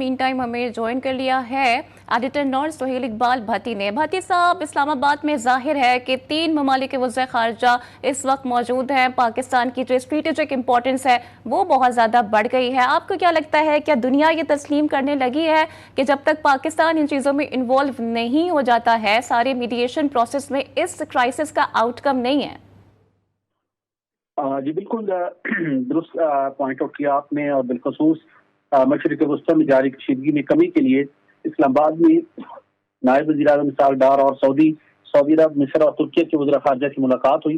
مین time ہمیں join کر لیا ہے ایڈیٹر نور سہیل اقبال بھٹی نے۔ بھٹی صاحب، اسلام آباد میں ظاہر ہے کہ 3 ممالک کے وزراء خارجہ اس وقت موجود ہیں۔ پاکستان کی جو اسٹریٹجک امپورٹنس ہے وہ بہت زیادہ بڑھ گئی ہے۔ آپ کو کیا لگتا ہے، کیا دنیا یہ تسلیم کرنے لگی ہے کہ جب تک پاکستان ان چیزوں میں انوالو نہیں ہو جاتا ہے، سارے میڈیشن پروسیس میں، اس کرائسس کا آؤٹ کم نہیں ہے؟ جی بالکل درست پوائنٹ آؤٹ کیا آپ نے، اور بالخصوص مشرق وسطی میں جاری کشیدگی میں کمی کے لیے اسلام آباد میں نائب وزیر اعظم اسحاق ڈار اور سعودی عرب، مصر اور ترکیہ کے وزراء خارجہ کی ملاقات ہوئی،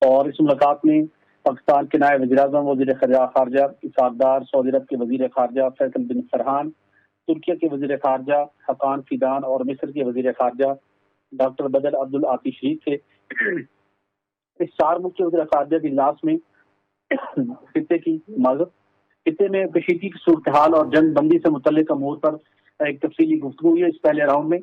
اور اس ملاقات میں پاکستان کے نائب وزیر اعظم وزیر خارجہ اسحاق ڈار، سعودی عرب کے وزیر خارجہ فیصل بن فرحان، ترکیہ کے وزیر خارجہ حقان فیدان اور مصر کے وزیر خارجہ ڈاکٹر بدر عبدالعاطی شریف تھے۔ اس 4 ملک کے وزیر خارجہ کے اجلاس میں خطے میں کشیدگی کی صورتحال اور جنگ بندی سے متعلق امور پر ایک تفصیلی گفتگو ہوئی ہے اس پہلے راؤنڈ میں،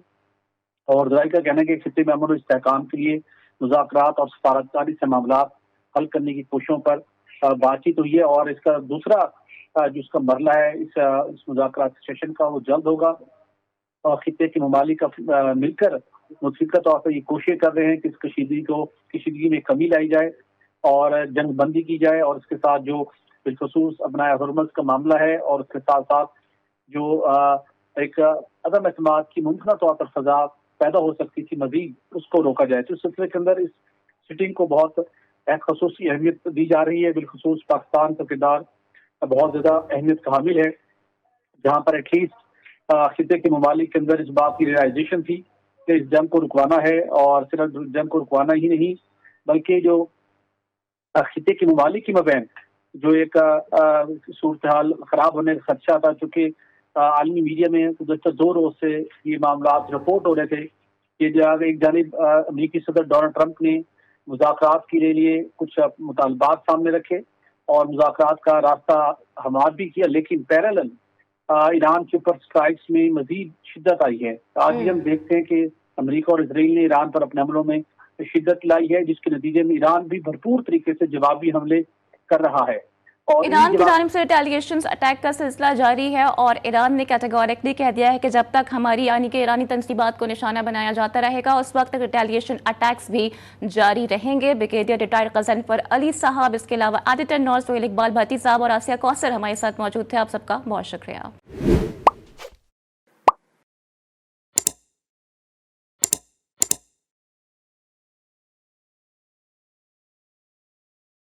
اور ذرائع کا کہنا ہے کہ خطے میں امن و استحکام کے لیے مذاکرات اور سفارتکاری سے معاملات حل کرنے کی کوششوں پر بات چیت ہوئی ہے، اور اس کا دوسرا جو اس کا مرحلہ ہے اس مذاکرات سیشن کا، وہ جلد ہوگا، اور خطے کے ممالک مل کر متفقہ طور پر یہ کوشش کر رہے ہیں کہ اس کشیدگی میں کمی لائی جائے اور جنگ بندی کی جائے، اور اس کے ساتھ جو بالخصوص ابنائے حرمت کا معاملہ ہے اور اس کے ساتھ ساتھ جو ایک عدم اعتماد کی ممکنہ طور پر فضا پیدا ہو سکتی تھی مزید، اس کو روکا جائے۔ تو اس سلسلے کے اندر اس سٹنگ کو بہت خصوصی اہمیت دی جا رہی ہے۔ بالخصوص پاکستان کا کردار بہت زیادہ اہمیت کا حامل ہے، جہاں پر ایٹ لیسٹ خطے کے ممالک کے اندر اس بات کی ریئلائزیشن تھی کہ اس جنگ کو رکوانا ہے، اور صرف جنگ کو رکوانا ہی نہیں بلکہ جو خطے کے ممالک کی مابین جو ایک صورتحال خراب ہونے کا خدشہ تھا، چونکہ عالمی میڈیا میں گزشتہ 2 روز سے یہ معاملات رپورٹ ہو رہے تھے کہ ایک جانب امریکی صدر ڈونلڈ ٹرمپ نے مذاکرات کے لیے کچھ مطالبات سامنے رکھے اور مذاکرات کا راستہ ہموار بھی کیا، لیکن پیرالل ایران کے اوپر سٹرائکس میں مزید شدت آئی ہے۔ آج بھی ہم دیکھتے ہیں کہ امریکہ اور اسرائیل نے ایران پر اپنے حملوں میں شدت لائی ہے، جس کے نتیجے میں ایران بھی بھرپور طریقے سے جوابی حملے کر رہا ہے۔ اور ایران کی جانب سے ریٹیلیشنز اٹیک کا سلسلہ جاری ہے، اور ایران نے کیٹیگورکلی کہہ دیا ہے کہ جب تک ہماری یعنی کہ ایرانی تنصیبات کو نشانہ بنایا جاتا رہے گا، اس وقت تک ریٹیلیشن اٹیکس بھی جاری رہیں گے۔ بریگیڈیئر ریٹائرڈ غضنفر علی صاحب، اس کے علاوہ ایڈیٹر نور سہیل اقبال بھٹی صاحب اور آسیہ کوثر ہمارے ساتھ موجود تھے۔ آپ سب کا بہت شکریہ۔